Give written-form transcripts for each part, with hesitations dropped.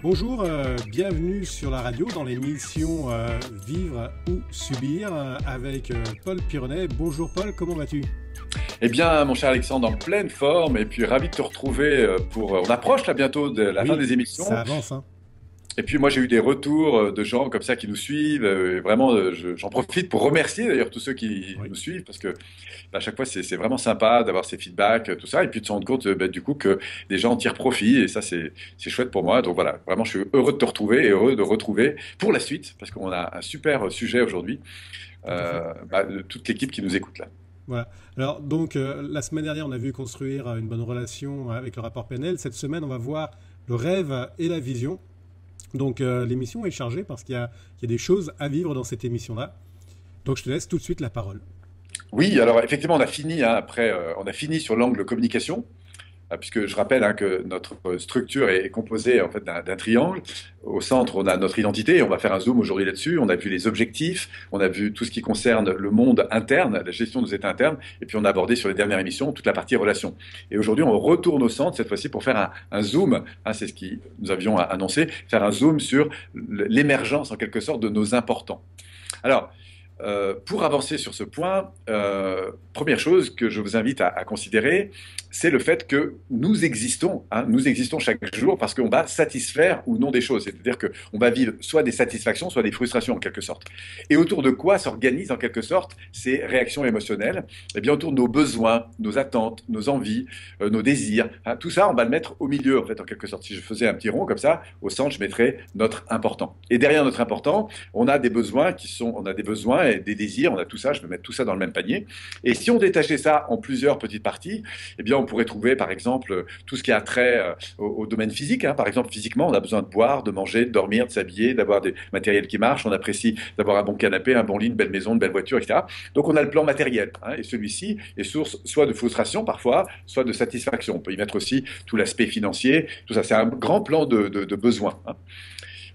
Bonjour, bienvenue sur la radio dans l'émission Vivre ou Subir avec Paul Pironnet. Bonjour Paul, comment vas-tu? Eh bien, mon cher Alexandre, en pleine forme, et puis ravi de te retrouver On approche là bientôt de la fin Oui, des ça émissions. avance, hein. Et puis moi, j'ai eu des retours de gens comme ça qui nous suivent. Et vraiment, j'en profite pour remercier d'ailleurs tous ceux qui Oui, nous suivent, parce que à chaque fois, c'est vraiment sympa d'avoir ces feedbacks, tout ça, et puis de se rendre compte du coup que des gens en tirent profit, et ça, c'est chouette pour moi. Donc voilà, vraiment, je suis heureux de te retrouver et heureux de retrouver pour la suite, parce qu'on a un super sujet aujourd'hui, tout à fait. de toute l'équipe qui nous écoute là. Voilà. Alors donc la semaine dernière, on a vu construire une bonne relation avec le rapport PNL. Cette semaine, on va voir le rêve et la vision. Donc l'émission est chargée parce qu'il y a des choses à vivre dans cette émission-là. Donc je te laisse tout de suite la parole. Oui, alors effectivement, on a fini hein, après, on a fini sur l'angle communication, puisque je rappelle hein, que notre structure est composée en fait d'un triangle. Au centre, on a notre identité. On va faire un zoom aujourd'hui là-dessus. On a vu les objectifs, on a vu tout ce qui concerne le monde interne, la gestion de nos états internes, et puis on a abordé sur les dernières émissions toute la partie relations. Et aujourd'hui, on retourne au centre cette fois-ci pour faire un zoom. Hein, c'est ce que nous avions annoncé, faire un zoom sur l'émergence en quelque sorte de nos importants. Alors, pour avancer sur ce point, première chose que je vous invite à considérer, c'est le fait que nous existons chaque jour parce qu'on va satisfaire ou non des choses. C'est-à-dire qu'on va vivre soit des satisfactions, soit des frustrations en quelque sorte. Et autour de quoi s'organisent en quelque sorte ces réactions émotionnelles? Eh bien, autour de nos besoins, nos attentes, nos envies, nos désirs. Hein, tout ça, on va le mettre au milieu en fait en quelque sorte. Si je faisais un petit rond comme ça, au centre, je mettrais notre important. Et derrière notre important, on a des besoins et des désirs, on a tout ça, je vais mettre tout ça dans le même panier. Et si on détachait ça en plusieurs petites parties, eh bien, on pourrait trouver, par exemple, tout ce qui a trait au domaine physique. Hein. Par exemple, physiquement, on a besoin de boire, de manger, de dormir, de s'habiller, d'avoir des matériels qui marchent. On apprécie d'avoir un bon canapé, un bon lit, une belle maison, une belle voiture, etc. Donc, on a le plan matériel. Hein, et celui-ci est source soit de frustration parfois, soit de satisfaction. On peut y mettre aussi tout l'aspect financier. Tout ça, c'est un grand plan de besoins. Hein,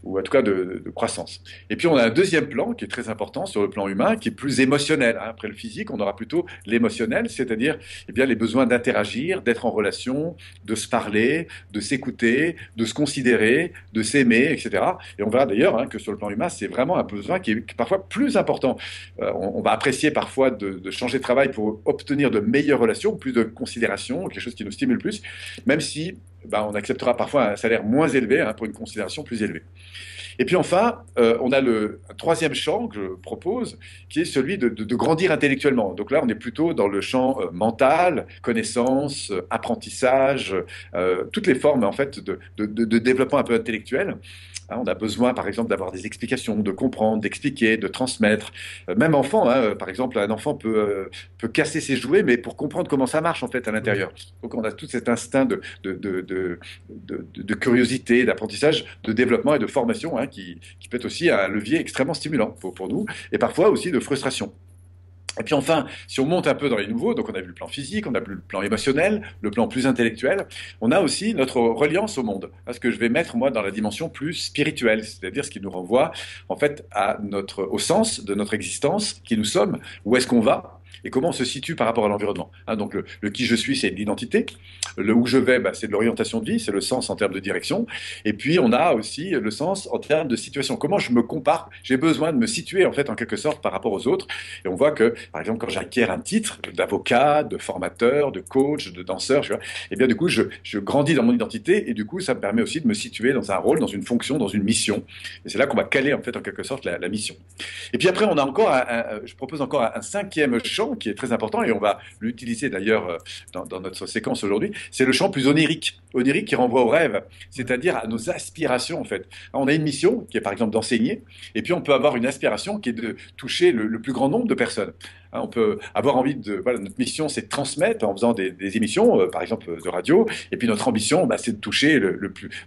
ou en tout cas de croissance. Et puis on a un deuxième plan qui est très important sur le plan humain, qui est plus émotionnel. Hein. Après le physique, on aura plutôt l'émotionnel, c'est-à-dire eh bien, les besoins d'interagir, d'être en relation, de se parler, de s'écouter, de se considérer, de s'aimer, etc. Et on verra d'ailleurs hein, que sur le plan humain, c'est vraiment un besoin qui est parfois plus important. On va apprécier parfois de changer de travail pour obtenir de meilleures relations, plus de considération, quelque chose qui nous stimule plus, même si ben, on acceptera parfois un salaire moins élevé hein, pour une considération plus élevée. Et puis enfin, on a un troisième champ que je propose, qui est celui de grandir intellectuellement. Donc là, on est plutôt dans le champ mental, connaissance, apprentissage, toutes les formes en fait de développement un peu intellectuel. Hein, on a besoin, par exemple, d'avoir des explications, de comprendre, d'expliquer, de transmettre. Même enfant, hein, par exemple, un enfant peut casser ses jouets, mais pour comprendre comment ça marche en fait à Oui. l'intérieur. Donc on a tout cet instinct de curiosité, d'apprentissage, de développement et de formation hein, qui peut être aussi un levier extrêmement stimulant pour nous, et parfois aussi de frustration. Et puis enfin, si on monte un peu dans les nouveaux, donc on a vu le plan physique, on a vu le plan émotionnel, le plan plus intellectuel, on a aussi notre reliance au monde, ce que je vais mettre moi dans la dimension plus spirituelle, c'est-à-dire ce qui nous renvoie en fait au sens de notre existence, qui nous sommes, où est-ce qu'on va et comment on se situe par rapport à l'environnement. Hein, donc le qui je suis, c'est l'identité, le où je vais, bah, c'est de l'orientation de vie, c'est le sens en termes de direction, et puis on a aussi le sens en termes de situation. Comment je me compare? J'ai besoin de me situer en fait en quelque sorte par rapport aux autres, et on voit que par exemple, quand j'acquiers un titre d'avocat, de formateur, de coach, de danseur, tu vois, et bien du coup, je grandis dans mon identité et du coup, ça me permet aussi de me situer dans un rôle, dans une fonction, dans une mission. Et c'est là qu'on va caler en fait en quelque sorte la mission. Et puis après, on a encore, je propose encore un cinquième champ qui est très important et on va l'utiliser d'ailleurs dans notre séquence aujourd'hui. C'est le champ plus onirique, onirique qui renvoie au rêve, Ouais. c'est-à-dire à nos aspirations en fait. On a une mission qui est par exemple d'enseigner, et puis on peut avoir une aspiration qui est de toucher le plus grand nombre de personnes. Hein, on peut avoir envie voilà, notre mission, c'est de transmettre en faisant des émissions, par exemple de radio. Et puis notre ambition, bah, c'est de toucher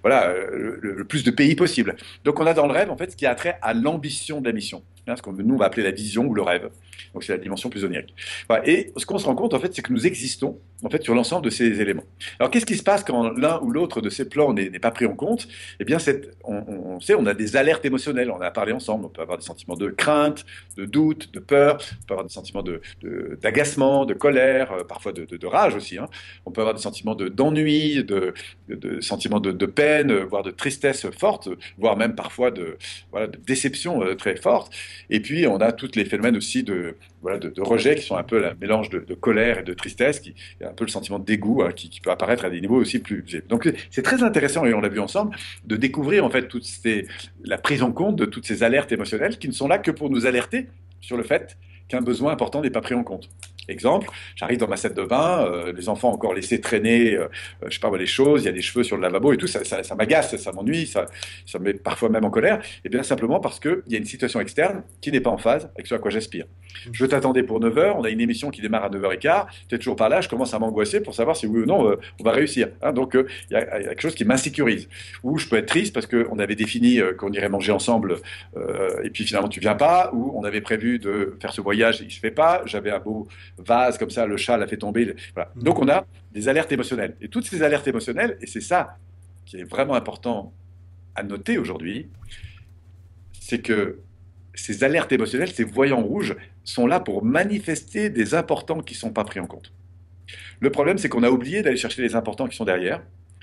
voilà, le plus de pays possible. Donc on a dans le rêve, en fait, ce qui a trait à l'ambition de la mission. Hein, ce qu'on nous on va appeler la vision ou le rêve. Donc c'est la dimension plus onirique. Voilà. Et ce qu'on se rend compte, en fait, c'est que nous existons, en fait, sur l'ensemble de ces éléments. Alors qu'est-ce qui se passe quand l'un ou l'autre de ces plans n'est pas pris en compte? Eh bien, on sait, on a des alertes émotionnelles. On en a parlé ensemble. On peut avoir des sentiments de crainte, de doute, de peur. On peut avoir des sentiments sentiments d'agacement, de colère, parfois de rage aussi, hein. On peut avoir des sentiments d'ennui, de sentiments de peine, voire de tristesse forte, voire même parfois voilà, de déception très forte. Et puis, on a tous les phénomènes aussi voilà, de rejet qui sont un peu un mélange de colère et de tristesse, qui est un peu le sentiment de dégoût, hein, qui peut apparaître à des niveaux aussi plus élevés. Donc, c'est très intéressant, et on l'a vu ensemble, de découvrir en fait la prise en compte de toutes ces alertes émotionnelles qui ne sont là que pour nous alerter sur le fait qu'un besoin important n'est pas pris en compte. Exemple, j'arrive dans ma salle de bain, les enfants ont encore laissé traîner, je sais pas moi, les choses, il y a des cheveux sur le lavabo et tout, ça m'agace, ça m'ennuie, ça me met parfois même en colère, et bien simplement parce qu'il y a une situation externe qui n'est pas en phase avec ce à quoi j'aspire. Je t'attendais pour 9 heures, on a une émission qui démarre à 9h15, tu es toujours pas là, je commence à m'angoisser pour savoir si oui ou non on va réussir. Hein, donc il y a quelque chose qui m'insécurise. Ou je peux être triste parce qu'on avait défini qu'on irait manger ensemble et puis finalement tu viens pas, ou on avait prévu de faire ce voyage et il se fait pas, j'avais un beau vase comme ça, le chat l'a fait tomber. Voilà. Donc on a des alertes émotionnelles. Et toutes ces alertes émotionnelles, et c'est ça qui est vraiment important à noter aujourd'hui, c'est que ces alertes émotionnelles, ces voyants rouges, sont là pour manifester des importants qui ne sont pas pris en compte. Le problème, c'est qu'on a oublié d'aller chercher les importants qui sont derrière.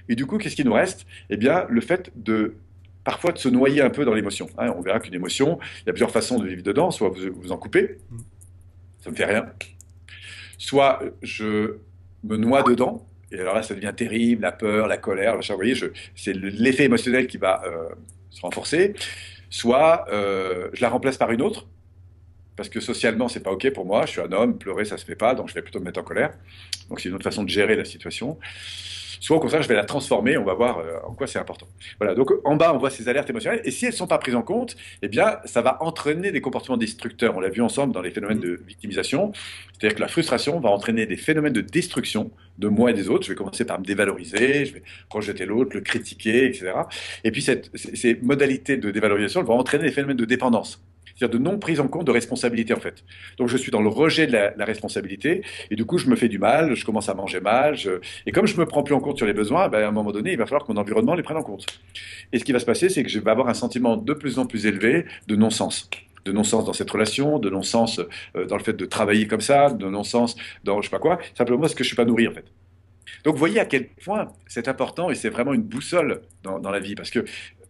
Et du coup, qu'est-ce qui nous reste? Eh bien, le fait parfois de se noyer un peu dans l'émotion. Hein, on verra qu'une émotion, il y a plusieurs façons de vivre dedans. Soit vous en coupez, ça ne me fait rien. Soit je me noie dedans, et alors là, ça devient terrible, la peur, la colère, machin, vous voyez, c'est l'effet émotionnel qui va se renforcer. Soit je la remplace par une autre, parce que socialement, c'est pas OK pour moi, je suis un homme, pleurer, ça se fait pas, donc je vais plutôt me mettre en colère. Donc c'est une autre façon de gérer la situation. Soit au contraire, je vais la transformer, on va voir en quoi c'est important. Voilà, donc en bas, on voit ces alertes émotionnelles, et si elles ne sont pas prises en compte, eh bien, ça va entraîner des comportements destructeurs. On l'a vu ensemble dans les phénomènes de victimisation, c'est-à-dire que la frustration va entraîner des phénomènes de destruction de moi et des autres. Je vais commencer par me dévaloriser, je vais rejeter l'autre, le critiquer, etc. Et puis ces modalités de dévalorisation vont entraîner des phénomènes de dépendance. C'est-à-dire de non prise en compte de responsabilité en fait. Donc je suis dans le rejet de la responsabilité et du coup je me fais du mal, je commence à manger mal, et comme je me prends plus en compte sur les besoins, ben, à un moment donné il va falloir que mon environnement les prenne en compte. Et ce qui va se passer, c'est que je vais avoir un sentiment de plus en plus élevé de non-sens. De non-sens dans cette relation, de non-sens dans le fait de travailler comme ça, de non-sens dans je sais pas quoi, simplement parce que je suis pas nourri en fait. Donc vous voyez à quel point c'est important et c'est vraiment une boussole dans la vie parce que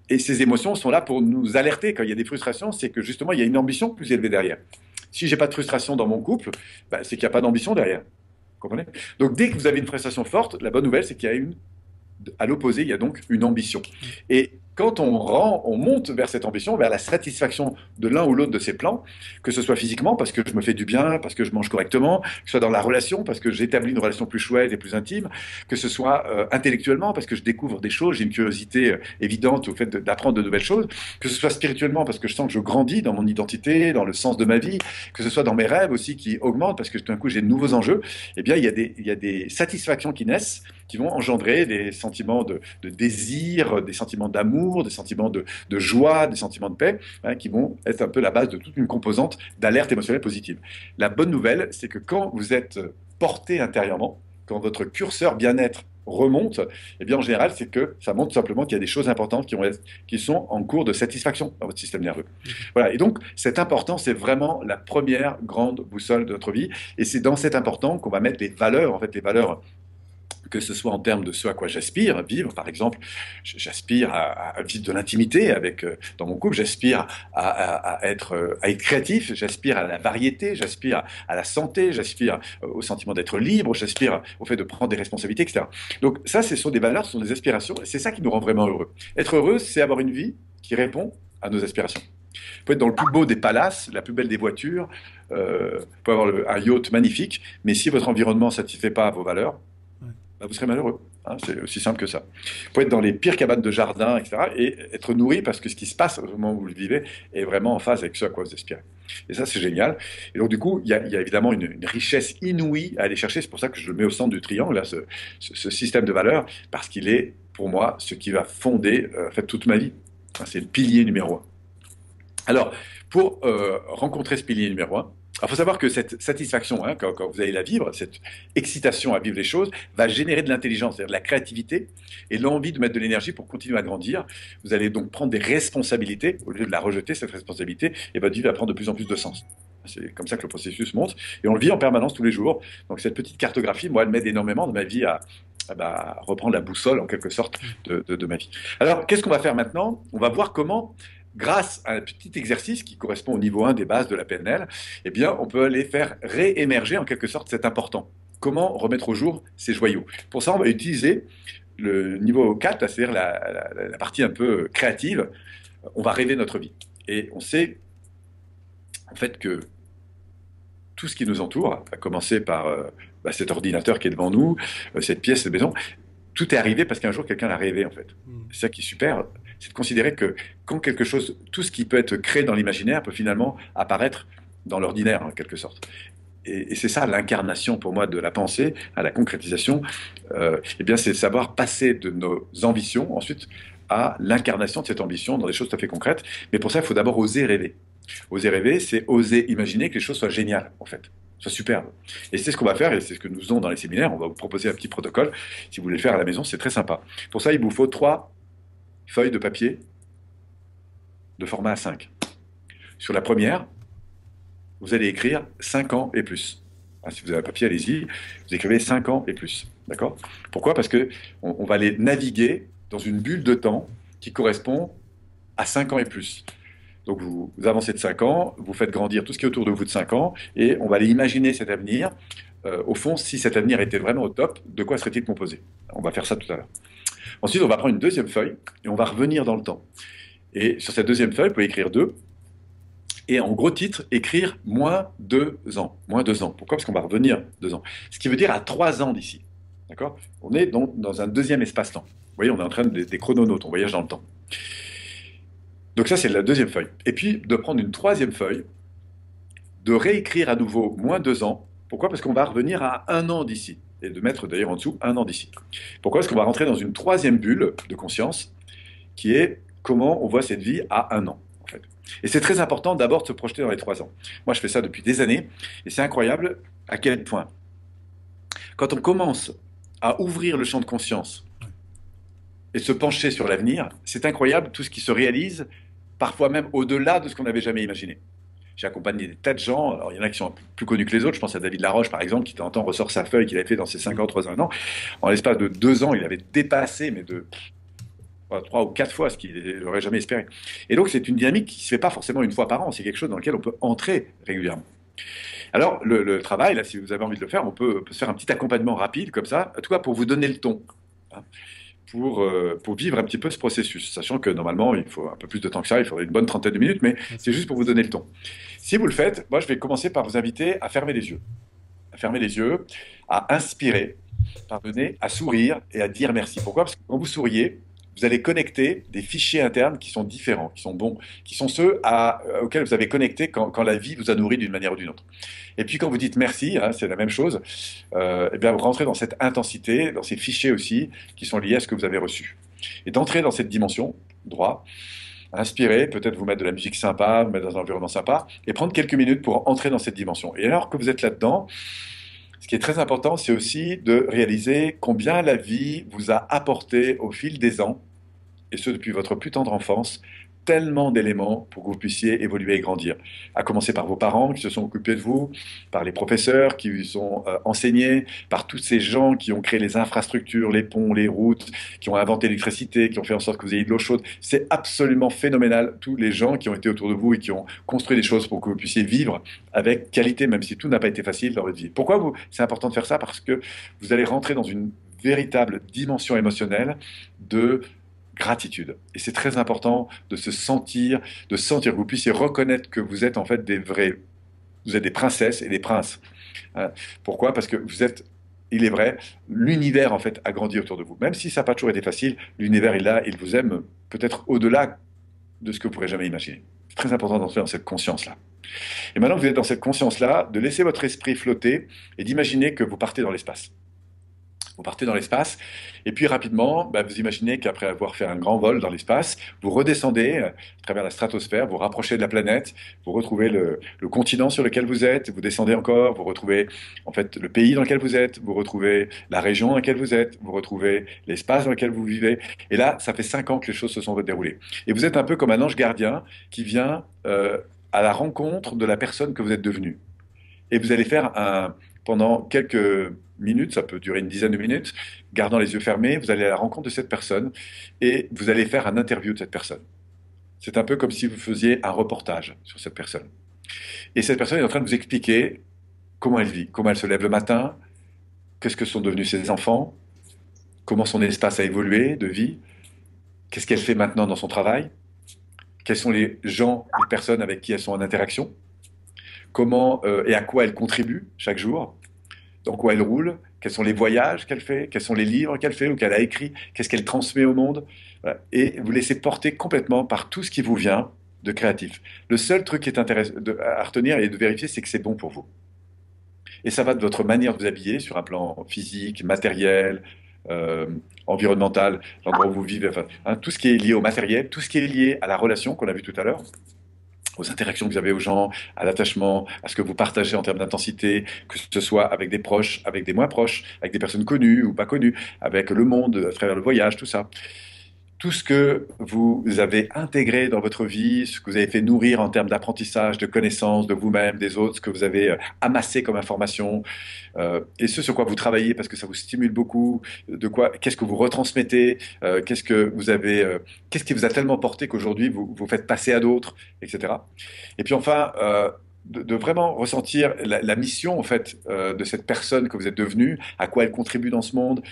et ces émotions sont là pour nous alerter. Quand il y a des frustrations, c'est que justement, il y a une ambition plus élevée derrière. Si j'ai pas de frustration dans mon couple, bah, c'est qu'il n'y a pas d'ambition derrière. Vous comprenez? Donc, dès que vous avez une frustration forte, la bonne nouvelle, c'est qu'il y a à l'opposé, il y a donc une ambition. Et quand on monte vers cette ambition, vers la satisfaction de l'un ou l'autre de ces plans, que ce soit physiquement, parce que je me fais du bien, parce que je mange correctement, que ce soit dans la relation, parce que j'établis une relation plus chouette et plus intime, que ce soit intellectuellement, parce que je découvre des choses, j'ai une curiosité évidente au fait d'apprendre de nouvelles choses, que ce soit spirituellement, parce que je sens que je grandis dans mon identité, dans le sens de ma vie, que ce soit dans mes rêves aussi qui augmentent, parce que tout d'un coup j'ai de nouveaux enjeux, eh bien il y a des satisfactions qui naissent, qui vont engendrer des sentiments de désir, des sentiments d'amour, des sentiments de joie, des sentiments de paix, hein, qui vont être un peu la base de toute une composante d'alerte émotionnelle positive. La bonne nouvelle, c'est que quand vous êtes porté intérieurement, quand votre curseur bien-être remonte, eh bien en général, c'est que ça montre simplement qu'il y a des choses importantes qui sont en cours de satisfaction dans votre système nerveux. Voilà. Et donc, cet important, c'est vraiment la première grande boussole de notre vie. Et c'est dans cet important qu'on va mettre les valeurs, en fait, les valeurs que ce soit en termes de ce à quoi j'aspire à vivre. Par exemple, j'aspire à vivre de l'intimité dans mon couple, j'aspire à être créatif, j'aspire à la variété, j'aspire à la santé, j'aspire au sentiment d'être libre, j'aspire au fait de prendre des responsabilités, etc. Donc ça, ce sont des valeurs, ce sont des aspirations, et c'est ça qui nous rend vraiment heureux. Être heureux, c'est avoir une vie qui répond à nos aspirations. Vous pouvez être dans le plus beau des palaces, la plus belle des voitures, vous pouvez avoir un yacht magnifique, mais si votre environnement ne satisfait pas à vos valeurs, vous serez malheureux. Hein, c'est aussi simple que ça. Vous pouvez être dans les pires cabanes de jardin, etc., et être nourri parce que ce qui se passe au moment où vous le vivez est vraiment en phase avec ce à quoi vous aspirez. Et ça, c'est génial. Et donc, du coup, il y a évidemment une richesse inouïe à aller chercher. C'est pour ça que je le mets au centre du triangle, là, ce système de valeurs, parce qu'il est, pour moi, ce qui va fonder en fait, toute ma vie. Hein, c'est le pilier numéro un. Alors, pour rencontrer ce pilier numéro un, il faut savoir que cette satisfaction, hein, quand vous allez la vivre, cette excitation à vivre les choses, va générer de l'intelligence, c'est-à-dire de la créativité et l'envie de mettre de l'énergie pour continuer à grandir. Vous allez donc prendre des responsabilités, au lieu de la rejeter, cette responsabilité, et votre vie va prendre de plus en plus de sens. C'est comme ça que le processus monte. Et on le vit en permanence tous les jours. Donc cette petite cartographie, moi, elle m'aide énormément dans ma vie à reprendre la boussole, en quelque sorte, de ma vie. Alors, qu'est-ce qu'on va faire maintenant? On va voir comment, grâce à un petit exercice qui correspond au niveau 1 des bases de la PNL, eh bien, on peut aller faire réémerger, en quelque sorte, cet important. Comment remettre au jour ces joyaux? Pour ça, on va utiliser le niveau 4, c'est-à-dire la partie un peu créative. On va rêver notre vie. Et on sait, en fait, que tout ce qui nous entoure, à commencer par cet ordinateur qui est devant nous, cette pièce de maison, tout est arrivé parce qu'un jour quelqu'un l'a rêvé en fait. C'est ça qui est super, c'est de considérer que quand quelque chose, tout ce qui peut être créé dans l'imaginaire peut finalement apparaître dans l'ordinaire en quelque sorte. Et c'est ça l'incarnation pour moi de la pensée à la concrétisation. Eh bien, c'est de savoir passer de nos ambitions ensuite à l'incarnation de cette ambition dans des choses tout à fait concrètes. Mais pour ça, il faut d'abord oser rêver. Oser rêver, c'est oser imaginer que les choses soient géniales, en fait, soient superbes. Et c'est ce qu'on va faire, et c'est ce que nous faisons dans les séminaires. On va vous proposer un petit protocole. Si vous voulez le faire à la maison, c'est très sympa. Pour ça, il vous faut 3 feuilles de papier de format A5. Sur la première, vous allez écrire 5 ans et plus. Si vous avez un papier, allez-y, vous écrivez 5 ans et plus. D'accord? Pourquoi? Parce qu'on va aller naviguer dans une bulle de temps qui correspond à 5 ans et plus. Donc vous avancez de 5 ans, vous faites grandir tout ce qui est autour de vous de 5 ans, et on va aller imaginer cet avenir. Au fond, si cet avenir était vraiment au top, de quoi serait-il composé? On va faire ça tout à l'heure. Ensuite, on va prendre une deuxième feuille, et on va revenir dans le temps. Et sur cette deuxième feuille, vous pouvez écrire 2, et en gros titre, écrire moins 2 ans. Moins 2 ans. Pourquoi? Parce qu'on va revenir 2 ans. Ce qui veut dire à 3 ans d'ici. D'accord? On est donc dans un deuxième espace-temps. Vous voyez, on est en train des chrononautes, on voyage dans le temps. Donc ça, c'est la deuxième feuille. Et puis, de prendre une troisième feuille, de réécrire à nouveau moins 2 ans. Pourquoi? Parce qu'on va revenir à 1 an d'ici. Et de mettre d'ailleurs en dessous 1 an d'ici. Pourquoi? Parce qu'on va rentrer dans une troisième bulle de conscience qui est comment on voit cette vie à 1 an. En fait. Et c'est très important d'abord de se projeter dans les 3 ans. Moi, je fais ça depuis des années. Et c'est incroyable à quel point. Quand on commence à ouvrir le champ de conscience et se pencher sur l'avenir, c'est incroyable tout ce qui se réalise, parfois même au-delà de ce qu'on n'avait jamais imaginé. J'ai accompagné des tas de gens, alors il y en a qui sont plus connus que les autres, je pense à David Laroche par exemple, qui de temps en temps ressort sa feuille qu'il avait fait dans ses 5 ans, 3 ans, 1 an. En l'espace de 2 ans, il avait dépassé, mais de 3 ou 4 fois ce qu'il n'aurait jamais espéré. Et donc c'est une dynamique qui ne se fait pas forcément une fois par an, c'est quelque chose dans lequel on peut entrer régulièrement. Alors le travail, là, si vous avez envie de le faire, on peut se faire un petit accompagnement rapide comme ça, en tout cas pour vous donner le ton. Hein, pour vivre un petit peu ce processus, sachant que normalement, il faut un peu plus de temps que ça, il faudrait une bonne trentaine de minutes, mais c'est juste pour vous donner le ton. Si vous le faites, moi, je vais commencer par vous inviter à fermer les yeux. À fermer les yeux, à inspirer, pardonner, à sourire et à dire merci. Pourquoi? Parce que quand vous souriez, vous allez connecter des fichiers internes qui sont différents, qui sont bons, qui sont ceux auxquels vous avez connecté quand la vie vous a nourri d'une manière ou d'une autre. Et puis quand vous dites merci, hein, c'est la même chose, eh bien vous rentrez dans cette intensité, dans ces fichiers aussi, qui sont liés à ce que vous avez reçu. Et d'entrer dans cette dimension, droit, inspirer, peut-être vous mettre de la musique sympa, vous mettre dans un environnement sympa, et prendre quelques minutes pour entrer dans cette dimension. Et alors que vous êtes là-dedans, ce qui est très important, c'est aussi de réaliser combien la vie vous a apporté au fil des ans, et ce depuis votre plus tendre enfance, tellement d'éléments pour que vous puissiez évoluer et grandir. À commencer par vos parents qui se sont occupés de vous, par les professeurs qui vous ont enseigné, par tous ces gens qui ont créé les infrastructures, les ponts, les routes, qui ont inventé l'électricité, qui ont fait en sorte que vous ayez de l'eau chaude. C'est absolument phénoménal, tous les gens qui ont été autour de vous et qui ont construit des choses pour que vous puissiez vivre avec qualité, même si tout n'a pas été facile dans votre vie. Pourquoi c'est important de faire ça? Parce que vous allez rentrer dans une véritable dimension émotionnelle de gratitude. Et c'est très important de sentir que vous puissiez reconnaître que vous êtes en fait vous êtes des princesses et des princes. Pourquoi? Parce que vous êtes, il est vrai, l'univers en fait a grandi autour de vous. Même si ça n'a pas toujours été facile, l'univers est là, il vous aime peut-être au-delà de ce que vous ne pourrez jamais imaginer. C'est très important d'entrer dans cette conscience-là. Et maintenant que vous êtes dans cette conscience-là, de laisser votre esprit flotter et d'imaginer que vous partez dans l'espace. Vous partez dans l'espace, et puis rapidement, vous imaginez qu'après avoir fait un grand vol dans l'espace, vous redescendez à travers la stratosphère, vous rapprochez de la planète, vous retrouvez le continent sur lequel vous êtes, vous descendez encore, vous retrouvez en fait le pays dans lequel vous êtes, vous retrouvez la région dans laquelle vous êtes, vous retrouvez l'espace dans lequel vous vivez, et là, ça fait 5 ans que les choses se sont déroulées. Et vous êtes un peu comme un ange gardien qui vient à la rencontre de la personne que vous êtes devenue. Et vous allez faire pendant quelques minutes, ça peut durer une dizaine de minutes, gardant les yeux fermés, vous allez à la rencontre de cette personne et vous allez faire un interview de cette personne. C'est un peu comme si vous faisiez un reportage sur cette personne. Et cette personne est en train de vous expliquer comment elle vit, comment elle se lève le matin, qu'est-ce que sont devenus ses enfants, comment son espace a évolué de vie, qu'est-ce qu'elle fait maintenant dans son travail, quels sont les gens, les personnes avec qui elles sont en interaction, comment et à quoi elle contribue chaque jour, dans quoi elle roule, quels sont les voyages qu'elle fait, quels sont les livres qu'elle fait ou qu'elle a écrits, qu'est-ce qu'elle transmet au monde. Voilà. Et vous laissez porter complètement par tout ce qui vous vient de créatif. Le seul truc qui est intéressant à retenir et de vérifier, c'est que c'est bon pour vous. Et ça va de votre manière de vous habiller sur un plan physique, matériel, euh, environnemental, l'endroit où vous vivez, enfin, hein, tout ce qui est lié au matériel, tout ce qui est lié à la relation qu'on a vu tout à l'heure, aux interactions que vous avez aux gens, à l'attachement, à ce que vous partagez en termes d'intensité, que ce soit avec des proches, avec des moins proches, avec des personnes connues ou pas connues, avec le monde à travers le voyage, tout ça. Tout ce que vous avez intégré dans votre vie, ce que vous avez fait nourrir en termes d'apprentissage, de connaissances de vous-même, des autres, ce que vous avez amassé comme information, et ce sur quoi vous travaillez parce que ça vous stimule beaucoup, de quoi, qu'est-ce que vous retransmettez, qu'est-ce que vous avez, qu'est-ce qui vous a tellement porté qu'aujourd'hui vous vous faites passer à d'autres, etc. Et puis enfin, de vraiment ressentir la mission en fait de cette personne que vous êtes devenue, à quoi elle contribue dans ce monde,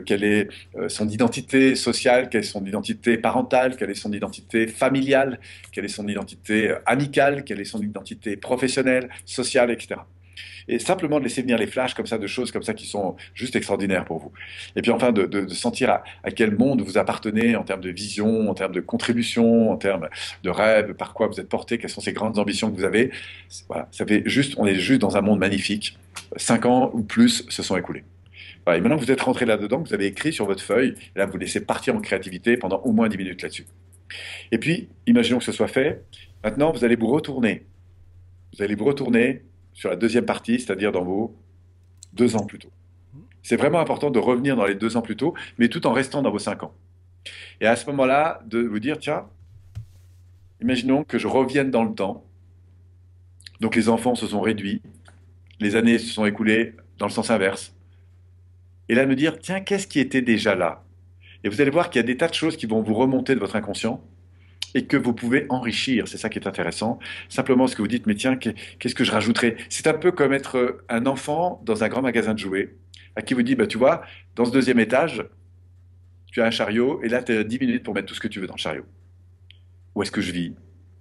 quelle est son identité sociale, quelle est son identité parentale, quelle est son identité familiale, quelle est son identité amicale, quelle est son identité professionnelle, sociale, etc. Et simplement de laisser venir les flashs comme ça, de choses comme ça qui sont juste extraordinaires pour vous. Et puis enfin, de sentir à quel monde vous appartenez en termes de vision, en termes de contribution, en termes de rêve, par quoi vous êtes porté, quelles sont ces grandes ambitions que vous avez. Voilà, ça fait juste, on est juste dans un monde magnifique. 5 ans ou plus se sont écoulés. Voilà, et maintenant que vous êtes rentré là-dedans, que vous avez écrit sur votre feuille, et là vous laissez partir en créativité pendant au moins 10 minutes là-dessus. Et puis, imaginons que ce soit fait. Maintenant, vous allez vous retourner. Vous allez vous retourner sur la deuxième partie, c'est-à-dire dans vos 2 ans plus tôt. C'est vraiment important de revenir dans les 2 ans plus tôt, mais tout en restant dans vos 5 ans. Et à ce moment-là, de vous dire, tiens, imaginons que je revienne dans le temps. Donc les enfants se sont réduits, les années se sont écoulées dans le sens inverse. Et là, de me dire, tiens, qu'est-ce qui était déjà là? Et vous allez voir qu'il y a des tas de choses qui vont vous remonter de votre inconscient et que vous pouvez enrichir. C'est ça qui est intéressant. Simplement, ce que vous dites, mais tiens, qu'est-ce que je rajouterais? C'est un peu comme être un enfant dans un grand magasin de jouets, à qui vous dit, bah, tu vois, dans ce deuxième étage, tu as un chariot, et là, tu as 10 minutes pour mettre tout ce que tu veux dans le chariot. Où est-ce que je vis?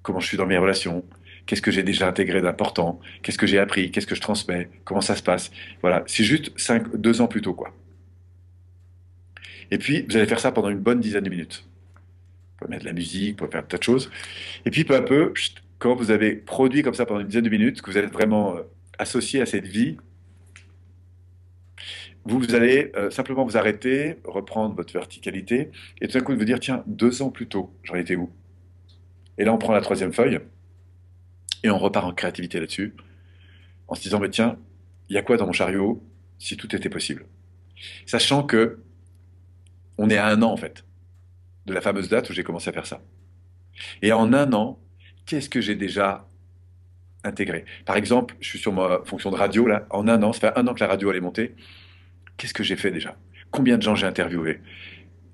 Comment je suis dans mes relations? Qu'est-ce que j'ai déjà intégré d'important? Qu'est-ce que j'ai appris? Qu'est-ce que je transmets? Comment ça se passe? Voilà, c'est juste 2 ans plus tôt, quoi. Et puis, vous allez faire ça pendant une bonne dizaine de minutes. Vous pouvez mettre de la musique, vous pouvez faire des tas de choses. Et puis, peu à peu, quand vous avez produit comme ça pendant une dizaine de minutes, que vous êtes vraiment associé à cette vie, vous allez simplement vous arrêter, reprendre votre verticalité, et tout d'un coup vous dire, tiens, 2 ans plus tôt, j'en étais où? Et là, on prend la troisième feuille, et on repart en créativité là-dessus, en se disant, mais tiens, il y a quoi dans mon chariot si tout était possible? Sachant que on est à 1 an, en fait, de la fameuse date où j'ai commencé à faire ça. Et en 1 an, qu'est-ce que j'ai déjà intégré? Par exemple, je suis sur ma fonction de radio, là, en 1 an, ça fait 1 an que la radio allait monter. Qu'est-ce que j'ai fait déjà? Combien de gens j'ai interviewé?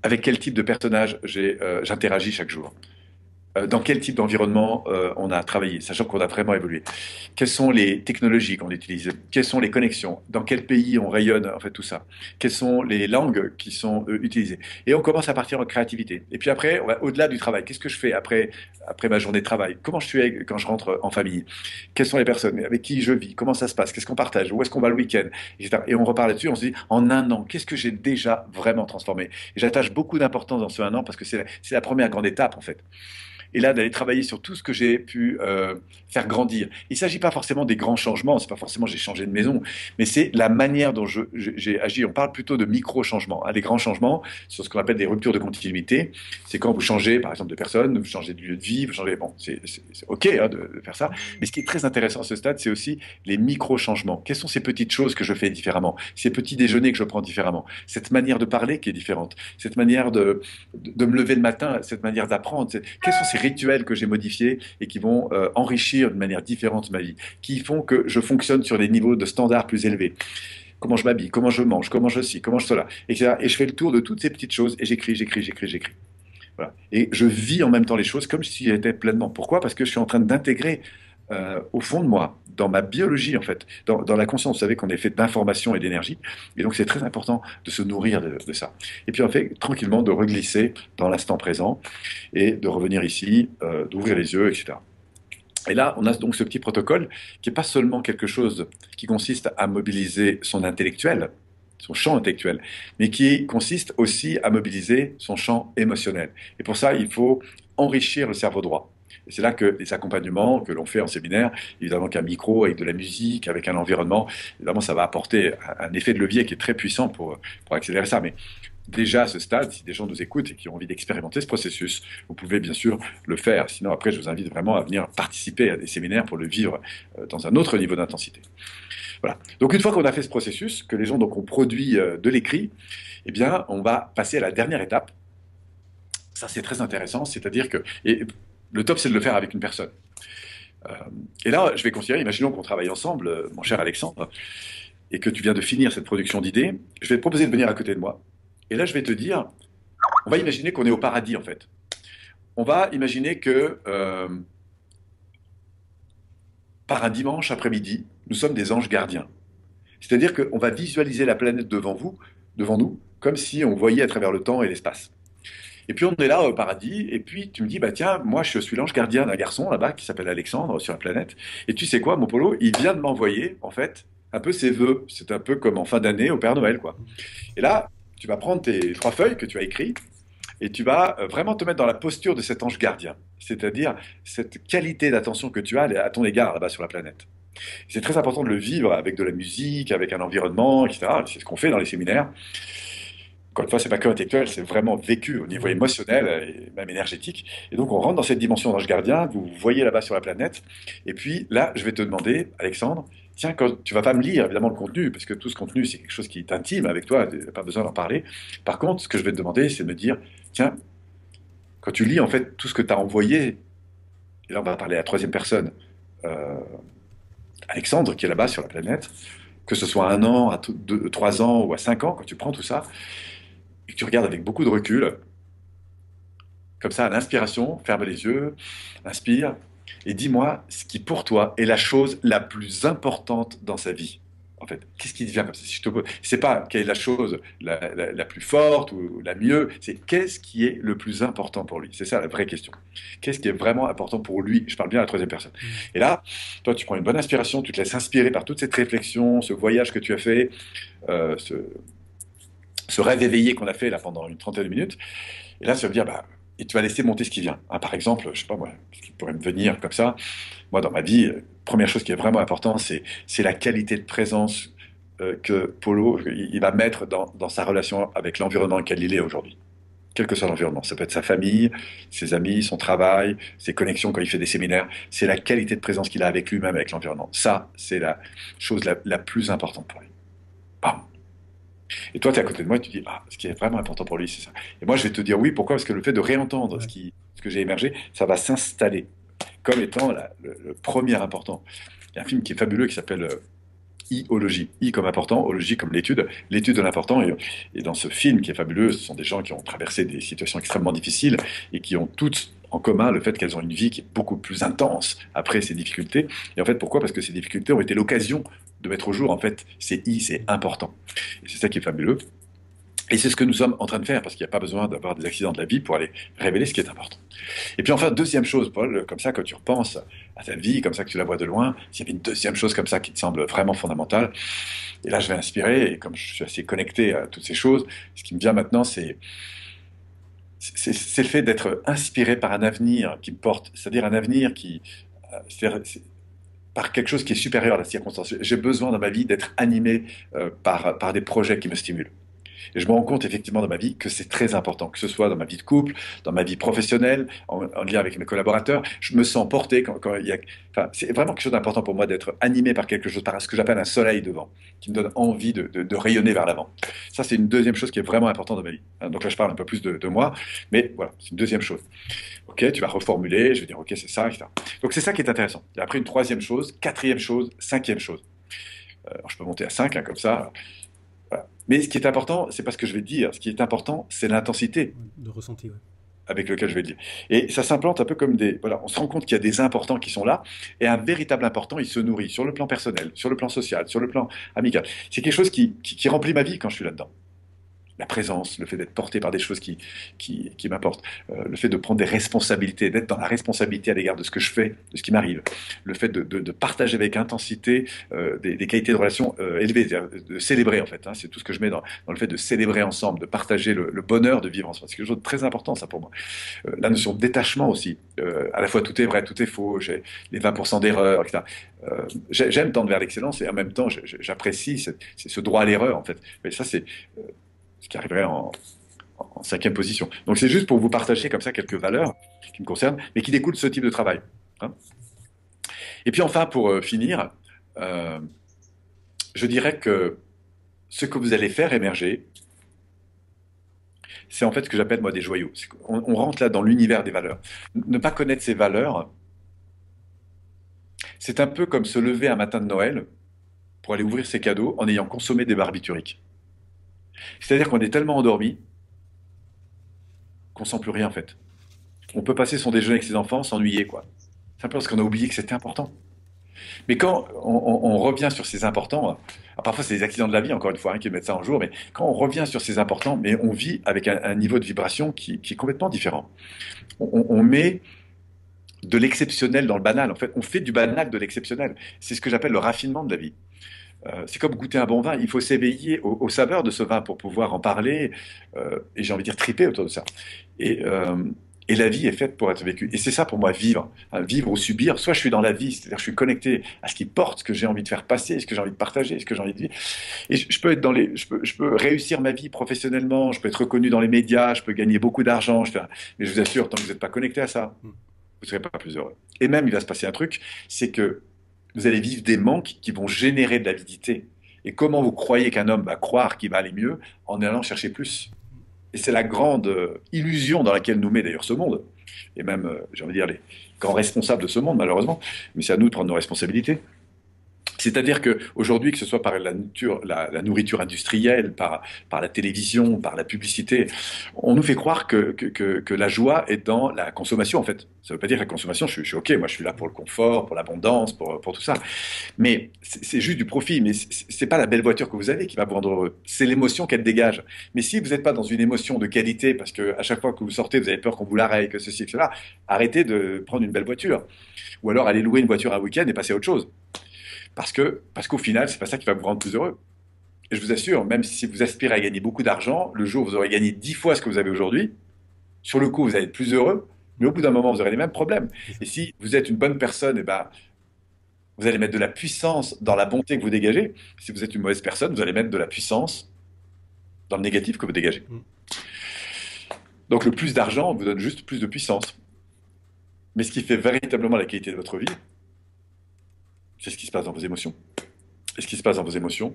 Avec quel type de personnage j'interagis chaque jour? Dans quel type d'environnement on a travaillé, sachant qu'on a vraiment évolué. Quelles sont les technologies qu'on utilise? Quelles sont les connexions? Dans quel pays on rayonne, en fait, tout ça? Quelles sont les langues qui sont utilisées? Et on commence à partir en créativité. Et puis après, on va au-delà du travail. Qu'est-ce que je fais après ma journée de travail? Comment je suis quand je rentre en famille? Quelles sont les personnes avec qui je vis? Comment ça se passe? Qu'est-ce qu'on partage? Où est-ce qu'on va le week-end? Etc. Et on repart là-dessus, on se dit, en 1 an, qu'est-ce que j'ai déjà vraiment transformé? Et j'attache beaucoup d'importance dans ce 1 an parce que c'est la première grande étape, en fait. Et là, d'aller travailler sur tout ce que j'ai pu faire grandir. Il ne s'agit pas forcément des grands changements, c'est pas forcément j'ai changé de maison, mais c'est la manière dont j'ai agi. On parle plutôt de micro-changements. Hein. Les grands changements, sur ce qu'on appelle des ruptures de continuité, c'est quand vous changez, par exemple, de personne, vous changez de lieu de vie, vous changez... Bon, c'est OK hein, de faire ça, mais ce qui est très intéressant à ce stade, c'est aussi les micro-changements. Quelles sont ces petites choses que je fais différemment? Ces petits déjeuners que je prends différemment? Cette manière de parler qui est différente? Cette manière de me lever le matin? Cette manière d'apprendre? Quelles sont ces rituels que j'ai modifiés et qui vont enrichir de manière différente ma vie, qui font que je fonctionne sur des niveaux de standards plus élevés. Comment je m'habille, comment je mange, comment je ci, comment je cela, etc. Et je fais le tour de toutes ces petites choses et j'écris, j'écris, j'écris, j'écris. Voilà. Et je vis en même temps les choses comme si j'étais pleinement. Pourquoi? Parce que je suis en train d'intégrer au fond de moi, dans ma biologie en fait, dans la conscience. Vous savez qu'on est fait d'informations et d'énergie, et donc c'est très important de se nourrir de ça. Et puis en fait, tranquillement, de reglisser dans l'instant présent et de revenir ici, d'ouvrir les yeux, etc. Et là, on a donc ce petit protocole qui n'est pas seulement quelque chose qui consiste à mobiliser son intellectuel, son champ intellectuel, mais qui consiste aussi à mobiliser son champ émotionnel. Et pour ça, il faut enrichir le cerveau droit. Et c'est là que les accompagnements que l'on fait en séminaire, évidemment qu'un micro, avec de la musique, avec un environnement, évidemment, ça va apporter un effet de levier qui est très puissant pour accélérer ça. Mais déjà à ce stade, si des gens nous écoutent et qui ont envie d'expérimenter ce processus, vous pouvez bien sûr le faire. Sinon, après, je vous invite vraiment à venir participer à des séminaires pour le vivre dans un autre niveau d'intensité. Voilà. Donc, une fois qu'on a fait ce processus, que les gens donc, ont produit de l'écrit, eh bien, on va passer à la dernière étape. Ça, c'est très intéressant. C'est-à-dire que et le top, c'est de le faire avec une personne. Et là, je vais considérer, imaginons qu'on travaille ensemble, mon cher Alexandre, et que tu viens de finir cette production d'idées, je vais te proposer de venir à côté de moi. Et là, je vais te dire, on va imaginer qu'on est au paradis, en fait. On va imaginer que, par un dimanche après-midi, nous sommes des anges gardiens. C'est-à-dire qu'on va visualiser la planète devant nous, comme si on voyait à travers le temps et l'espace. Et puis on est là au paradis, et puis tu me dis, bah tiens, moi je suis l'ange gardien d'un garçon là-bas qui s'appelle Alexandre sur la planète. Et tu sais quoi, mon Polo, il vient de m'envoyer, en fait, un peu ses vœux. C'est un peu comme en fin d'année au Père Noël, quoi. Et là, tu vas prendre tes 3 feuilles que tu as écrites, et tu vas vraiment te mettre dans la posture de cet ange gardien. C'est-à-dire cette qualité d'attention que tu as à ton égard là-bas sur la planète. C'est très important de le vivre avec de la musique, avec un environnement, etc. C'est ce qu'on fait dans les séminaires. Encore une fois, c'est pas que intellectuel, c'est vraiment vécu au niveau émotionnel et même énergétique. Et donc, on rentre dans cette dimension d'ange gardien, vous voyez là-bas sur la planète. Et puis là, je vais te demander, Alexandre, tiens, quand tu vas pas me lire évidemment le contenu, parce que tout ce contenu, c'est quelque chose qui est intime avec toi, tu n'as pas besoin d'en parler. Par contre, ce que je vais te demander, c'est de me dire, tiens, quand tu lis en fait tout ce que tu as envoyé, et là, on va parler à la troisième personne, euh, Alexandre, qui est là-bas sur la planète, que ce soit à 1 an, à 3 ans ou à 5 ans, quand tu prends tout ça, et que tu regardes avec beaucoup de recul, comme ça, à l'inspiration, ferme les yeux, inspire, et dis-moi ce qui, pour toi, est la chose la plus importante dans sa vie. En fait, qu'est-ce qui devient comme ça? Si je te pose, c'est pas quelle est la chose la plus forte ou la mieux, c'est qu'est-ce qui est le plus important pour lui. C'est ça la vraie question. Qu'est-ce qui est vraiment important pour lui? Je parle bien à la troisième personne. Et là, toi, tu prends une bonne inspiration, tu te laisses inspirer par toute cette réflexion, ce voyage que tu as fait, euh, ce, ce rêve éveillé qu'on a fait là pendant une trentaine de minutes. Et là, ça veut dire, bah, et tu vas laisser monter ce qui vient. Hein, par exemple, je sais pas moi, ce qui pourrait me venir comme ça. Moi, dans ma vie, première chose qui est vraiment importante, c'est la qualité de présence que Polo il va mettre dans sa relation avec l'environnement dans lequel il est aujourd'hui. Quel que soit l'environnement. Ça peut être sa famille, ses amis, son travail, ses connexions quand il fait des séminaires. C'est la qualité de présence qu'il a avec lui-même, avec l'environnement. Ça, c'est la chose la plus importante pour lui. Bam. Et toi, tu es à côté de moi et tu dis, ah, ce qui est vraiment important pour lui, c'est ça. Et moi, je vais te dire oui, pourquoi? Parce que le fait de réentendre Ouais. ce que j'ai émergé, ça va s'installer comme étant le premier important. Il y a un film qui est fabuleux qui s'appelle I-ologie. I comme important, ologie comme l'étude de l'important. Et dans ce film qui est fabuleux, ce sont des gens qui ont traversé des situations extrêmement difficiles et qui ont toutes en commun le fait qu'elles ont une vie qui est beaucoup plus intense après ces difficultés. Et en fait, pourquoi? Parce que ces difficultés ont été l'occasion de mettre au jour, en fait, c'est I, c'est important. Et c'est ça qui est fabuleux. Et c'est ce que nous sommes en train de faire, parce qu'il n'y a pas besoin d'avoir des accidents de la vie pour aller révéler ce qui est important. Et puis enfin, deuxième chose, Paul, comme ça, quand tu repenses à ta vie, comme ça que tu la vois de loin, s'il y avait une deuxième chose comme ça qui te semble vraiment fondamentale, et là je vais inspirer, et comme je suis assez connecté à toutes ces choses, ce qui me vient maintenant, c'est le fait d'être inspiré par un avenir qui me porte, c'est-à-dire un avenir par quelque chose qui est supérieur à la circonstance. J'ai besoin dans ma vie d'être animé par des projets qui me stimulent. Et je me rends compte effectivement dans ma vie que c'est très important, que ce soit dans ma vie de couple, dans ma vie professionnelle, en lien avec mes collaborateurs. Je me sens porté quand il y a... Enfin, c'est vraiment quelque chose d'important pour moi d'être animé par quelque chose, par ce que j'appelle un soleil devant, qui me donne envie de rayonner vers l'avant. Ça, c'est une deuxième chose qui est vraiment importante dans ma vie. Donc là, je parle un peu plus de moi, mais voilà, c'est une deuxième chose. Ok, tu vas reformuler, je vais dire ok, c'est ça, etc. Donc c'est ça qui est intéressant. Et après, une troisième chose, quatrième chose, cinquième chose. Alors, je peux monter à 5, hein, comme ça. Voilà. Mais ce qui est important, c'est pas ce que je vais te dire. Ce qui est important, c'est l'intensité De ressenti, ouais. avec lequel je vais le dire. Et ça s'implante un peu comme des... Voilà, on se rend compte qu'il y a des importants qui sont là, et un véritable important, il se nourrit sur le plan personnel, sur le plan social, sur le plan amical. C'est quelque chose qui remplit ma vie quand je suis là-dedans. La présence, le fait d'être porté par des choses qui m'apportent, le fait de prendre des responsabilités, d'être dans la responsabilité à l'égard de ce que je fais, de ce qui m'arrive, le fait de partager avec intensité des qualités de relation élevées, de célébrer en fait, hein, c'est tout ce que je mets dans le fait de célébrer ensemble, de partager le bonheur de vivre ensemble. C'est quelque chose de très important ça pour moi. La notion de détachement aussi, à la fois tout est vrai, tout est faux, j'ai les 20% d'erreur, etc. J'aime tendre vers l'excellence et en même temps j'apprécie ce droit à l'erreur en fait. Mais ça c'est ce qui arriverait en cinquième position. Donc c'est juste pour vous partager comme ça quelques valeurs qui me concernent, mais qui découlent de ce type de travail. Hein. Et puis enfin, pour finir, euh, je dirais que ce que vous allez faire émerger, c'est en fait ce que j'appelle moi des joyaux. On rentre là dans l'univers des valeurs. Ne pas connaître ces valeurs, c'est un peu comme se lever un matin de Noël pour aller ouvrir ses cadeaux en ayant consommé des barbituriques. C'est-à-dire qu'on est tellement endormi qu'on sent plus rien en fait. On peut passer son déjeuner avec ses enfants, s'ennuyer quoi. Simplement parce qu'on a oublié que c'était important. Mais quand on revient sur ces importants, parfois c'est des accidents de la vie, encore une fois, hein, qui mettent ça en jour, mais quand on revient sur ces importants, mais on vit avec un niveau de vibration qui est complètement différent. On met de l'exceptionnel dans le banal, en fait, on fait du banal de l'exceptionnel. C'est ce que j'appelle le raffinement de la vie. C'est comme goûter un bon vin, il faut s'éveiller aux saveurs de ce vin pour pouvoir en parler, et j'ai envie de dire triper autour de ça. Et, euh, et la vie est faite pour être vécue. Et c'est ça pour moi, vivre. Hein, vivre ou subir, soit je suis dans la vie, c'est-à-dire je suis connecté à ce qui porte, ce que j'ai envie de faire passer, ce que j'ai envie de partager, ce que j'ai envie de vivre. Et je peux être je peux réussir ma vie professionnellement, je peux être reconnu dans les médias, je peux gagner beaucoup d'argent, mais je vous assure, tant que vous n'êtes pas connecté à ça, Mm. vous ne serez pas plus heureux. Et même, il va se passer un truc, c'est que vous allez vivre des manques qui vont générer de l'avidité. Et comment vous croyez qu'un homme va croire qu'il va aller mieux en allant chercher plus? Et c'est la grande illusion dans laquelle nous met d'ailleurs ce monde. Et même, j'ai envie de dire, les grands responsables de ce monde, malheureusement. Mais c'est à nous de prendre nos responsabilités. C'est-à-dire qu'aujourd'hui, que ce soit par la nourriture industrielle, par la télévision, par la publicité, on nous fait croire que la joie est dans la consommation, en fait. Ça ne veut pas dire que la consommation, je suis OK, moi je suis là pour le confort, pour l'abondance, pour tout ça. Mais c'est juste du profit, mais c'est pas la belle voiture que vous avez qui va vous rendre heureux, c'est l'émotion qu'elle dégage. Mais si vous n'êtes pas dans une émotion de qualité, parce que à chaque fois que vous sortez, vous avez peur qu'on vous la raye, que ceci, etc., arrêtez de prendre une belle voiture. Ou alors allez louer une voiture un week-end et passer à autre chose. Parce qu'au final, c'est pas ça qui va vous rendre plus heureux. Et je vous assure, même si vous aspirez à gagner beaucoup d'argent, le jour où vous aurez gagné 10 fois ce que vous avez aujourd'hui, sur le coup, vous allez être plus heureux, mais au bout d'un moment, vous aurez les mêmes problèmes. Et si vous êtes une bonne personne, eh ben, vous allez mettre de la puissance dans la bonté que vous dégagez. Si vous êtes une mauvaise personne, vous allez mettre de la puissance dans le négatif que vous dégagez. Mm. Donc le plus d'argent vous donne juste plus de puissance. Mais ce qui fait véritablement la qualité de votre vie, c'est ce qui se passe dans vos émotions. Et ce qui se passe dans vos émotions,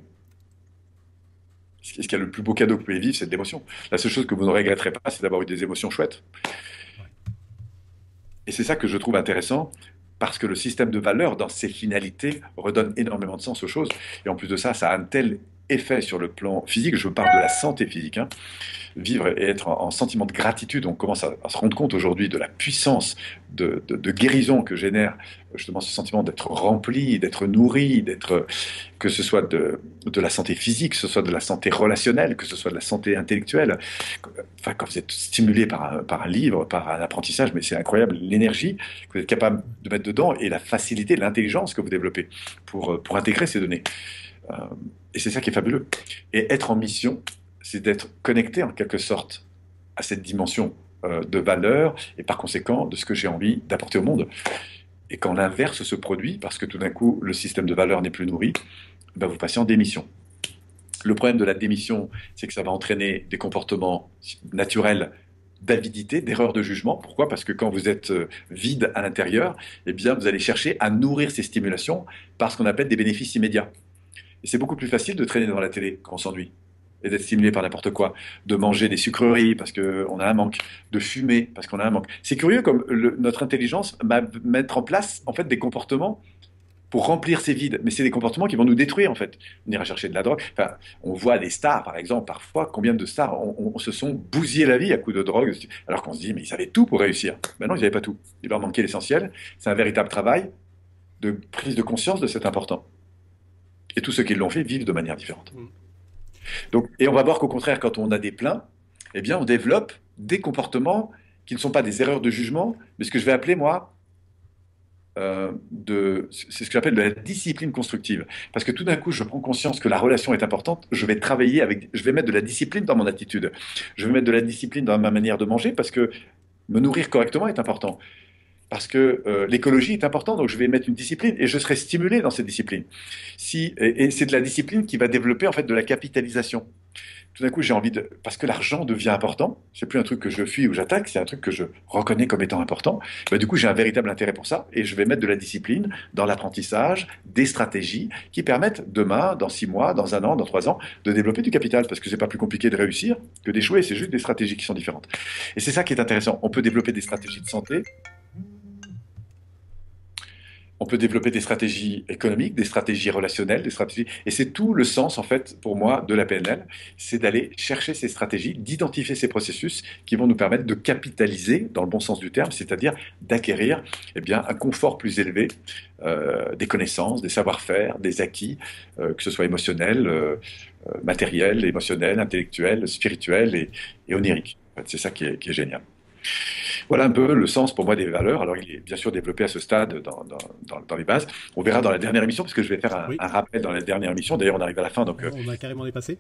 ce qu'il y a le plus beau cadeau que vous pouvez vivre, c'est de l'émotion. La seule chose que vous ne regretterez pas, c'est d'avoir eu des émotions chouettes. Et c'est ça que je trouve intéressant, parce que le système de valeurs, dans ses finalités, redonne énormément de sens aux choses. Et en plus de ça, ça a un tel effet sur le plan physique, je parle de la santé physique, hein. Vivre et être en sentiment de gratitude, on commence à se rendre compte aujourd'hui de la puissance de guérison que génère justement ce sentiment d'être rempli, d'être nourri, que ce soit de la santé physique, que ce soit de la santé relationnelle, que ce soit de la santé intellectuelle. Enfin, quand vous êtes stimulé par un livre, par un apprentissage, mais c'est incroyable l'énergie que vous êtes capable de mettre dedans et la facilité, l'intelligence que vous développez pour intégrer ces données. Euh, et c'est ça qui est fabuleux. Et être en mission, c'est d'être connecté en quelque sorte à cette dimension de valeur et par conséquent de ce que j'ai envie d'apporter au monde. Et quand l'inverse se produit, parce que tout d'un coup le système de valeur n'est plus nourri, ben vous passez en démission. Le problème de la démission, c'est que ça va entraîner des comportements naturels d'avidité, d'erreur de jugement. Pourquoi? Parce que quand vous êtes vide à l'intérieur, eh bien, vous allez chercher à nourrir ces stimulations par ce qu'on appelle des bénéfices immédiats. Et c'est beaucoup plus facile de traîner devant la télé quand on s'ennuie et d'être stimulé par n'importe quoi, de manger des sucreries parce qu'on a un manque, de fumer parce qu'on a un manque. C'est curieux comme notre intelligence va mettre en place en fait des comportements pour remplir ces vides, mais c'est des comportements qui vont nous détruire en fait. On ira chercher de la drogue. Enfin, on voit des stars, par exemple, parfois, combien de stars on se sont bousillés la vie à coups de drogue, alors qu'on se dit, mais ils avaient tout pour réussir. Ben non, ils n'avaient pas tout. Il leur manquait l'essentiel. C'est un véritable travail de prise de conscience de cet important. Et tous ceux qui l'ont fait vivent de manière différente. Donc, et on va voir qu'au contraire, quand on a des pleins, eh bien, on développe des comportements qui ne sont pas des erreurs de jugement, mais ce que je vais appeler, moi, c'est ce que j'appelle de la discipline constructive. Parce que tout d'un coup, je prends conscience que la relation est importante, je vais travailler avec, je vais mettre de la discipline dans mon attitude, je vais mettre de la discipline dans ma manière de manger, parce que me nourrir correctement est important. Parce que l'écologie est importante, donc je vais mettre une discipline et je serai stimulé dans cette discipline. Et c'est de la discipline qui va développer en fait de la capitalisation. Tout d'un coup, j'ai envie de... Parce que l'argent devient important, c'est plus un truc que je fuis ou j'attaque, c'est un truc que je reconnais comme étant important. Bah, du coup, j'ai un véritable intérêt pour ça et je vais mettre de la discipline dans l'apprentissage, des stratégies qui permettent demain, dans 6 mois, dans 1 an, dans 3 ans, de développer du capital parce que c'est pas plus compliqué de réussir que d'échouer, c'est juste des stratégies qui sont différentes. Et c'est ça qui est intéressant. On peut développer des stratégies de santé. On peut développer des stratégies économiques, des stratégies relationnelles, des stratégies. Et c'est tout le sens, en fait, pour moi, de la PNL, c'est d'aller chercher ces stratégies, d'identifier ces processus qui vont nous permettre de capitaliser, dans le bon sens du terme, c'est-à-dire d'acquérir eh bien, un confort plus élevé, des connaissances, des savoir-faire, des acquis, que ce soit émotionnel, matériel, émotionnel, intellectuel, spirituel et onirique. En fait, c'est ça qui est génial. Voilà un peu le sens pour moi des valeurs. Alors, il est bien sûr développé à ce stade dans les bases. On verra dans la dernière émission, parce que je vais faire Oui. un rappel dans la dernière émission. D'ailleurs, on arrive à la fin, donc On a carrément dépassé.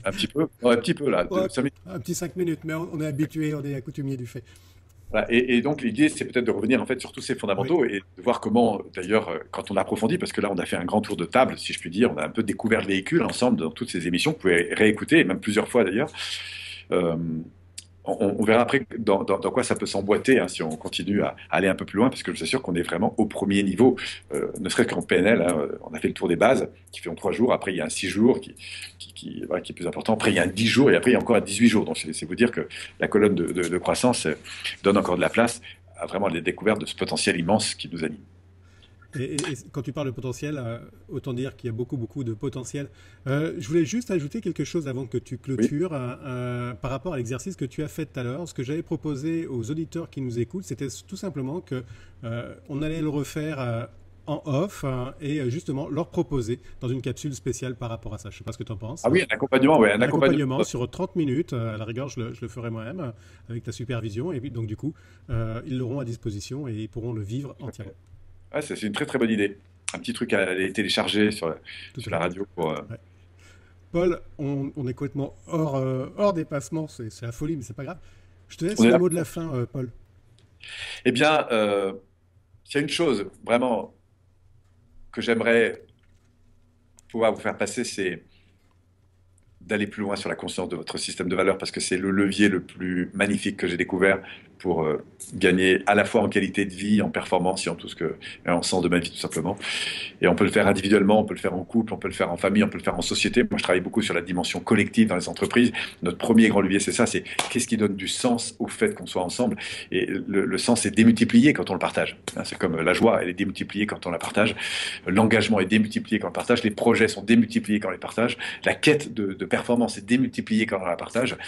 un petit peu. Non, un petit peu, là. Ouais, un petit 5 minutes, mais on est habitué, on est accoutumé du fait. Voilà. Et donc, l'idée, c'est peut-être de revenir en fait sur tous ces Oui. fondamentaux et de voir comment, d'ailleurs, quand on approfondit, parce que là, on a fait un grand tour de table, si je puis dire, on a un peu découvert le véhicule ensemble dans toutes ces émissions. Vous pouvez réécouter, même plusieurs fois d'ailleurs. Euh, on verra après dans quoi ça peut s'emboîter hein, si on continue à aller un peu plus loin, parce que je suis sûr qu'on est vraiment au premier niveau, ne serait-ce qu'en PNL. Hein, on a fait le tour des bases qui fait en 3 jours, après il y a un 6 jours voilà, qui est plus important, après il y a un 10 jours et après il y a encore un 18 jours. Donc c'est vous dire que la colonne de croissance donne encore de la place à vraiment les découvertes de ce potentiel immense qui nous anime. Et quand tu parles de potentiel, autant dire qu'il y a beaucoup, beaucoup de potentiel. Je voulais juste ajouter quelque chose avant que tu Oui, clôtures par rapport à l'exercice que tu as fait tout à l'heure. Ce que j'avais proposé aux auditeurs qui nous écoutent, c'était tout simplement que on allait le refaire en off et justement leur proposer dans une capsule spéciale par rapport à ça. Je ne sais pas ce que tu en penses. ah oui, un accompagnement, ouais, un Un accompagnement. accompagnement sur 30 minutes, à la rigueur, je le ferai moi-même avec ta supervision. Et puis, donc, du coup, ils l'auront à disposition et ils pourront le vivre entièrement. Ouais, c'est une très très bonne idée. Un petit truc à aller télécharger Tout à sur la fait. radio pour. Ouais. Paul, on est complètement hors dépassement, c'est la folie, mais c'est pas grave. Je te laisse On est le là. mot de la fin, Paul. Eh bien, s'il y a une chose vraiment que j'aimerais pouvoir vous faire passer, c'est d'aller plus loin sur la conscience de votre système de valeurs parce que c'est le levier le plus magnifique que j'ai découvert pour gagner à la fois en qualité de vie, en performance et en tout ce que, et en sens de ma vie tout simplement. Et on peut le faire individuellement, on peut le faire en couple, on peut le faire en famille, on peut le faire en société. Moi, je travaille beaucoup sur la dimension collective dans les entreprises. Notre premier grand levier, c'est ça, c'est qu'est-ce qui donne du sens au fait qu'on soit ensemble. Et le sens est démultiplié quand on le partage. Hein, c'est comme la joie, elle est démultipliée quand on la partage. L'engagement est démultiplié quand on le partage. Les projets sont démultipliés quand on les partage. La quête de performance est démultipliée quand on la partage.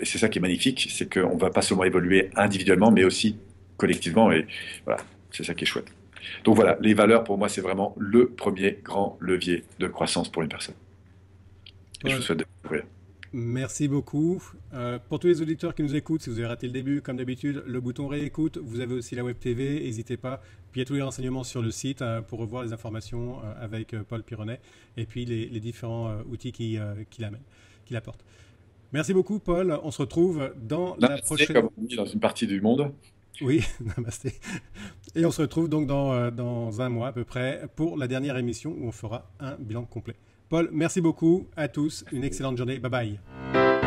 Et c'est ça qui est magnifique, c'est qu'on ne va pas seulement évoluer individuellement, mais aussi collectivement. Et voilà, c'est ça qui est chouette. Donc voilà, les valeurs, pour moi, c'est vraiment le premier grand levier de croissance pour une personne. Et je vous Paul, souhaite de découvrir. merci beaucoup. Pour tous les auditeurs qui nous écoutent, si vous avez raté le début, comme d'habitude, le bouton réécoute. Vous avez aussi la web TV, n'hésitez pas. Puis il y a tous les renseignements sur le site pour revoir les informations avec Paul Pironnet et puis les différents outils qu'il apporte. Merci beaucoup, Paul. On se retrouve dans Là, la c'est prochaine. comme on dit dans une partie du monde, Oui, namasté. Et on se retrouve donc dans un mois à peu près pour la dernière émission où on fera un bilan complet. Paul, merci beaucoup à tous. Une excellente journée. Bye bye.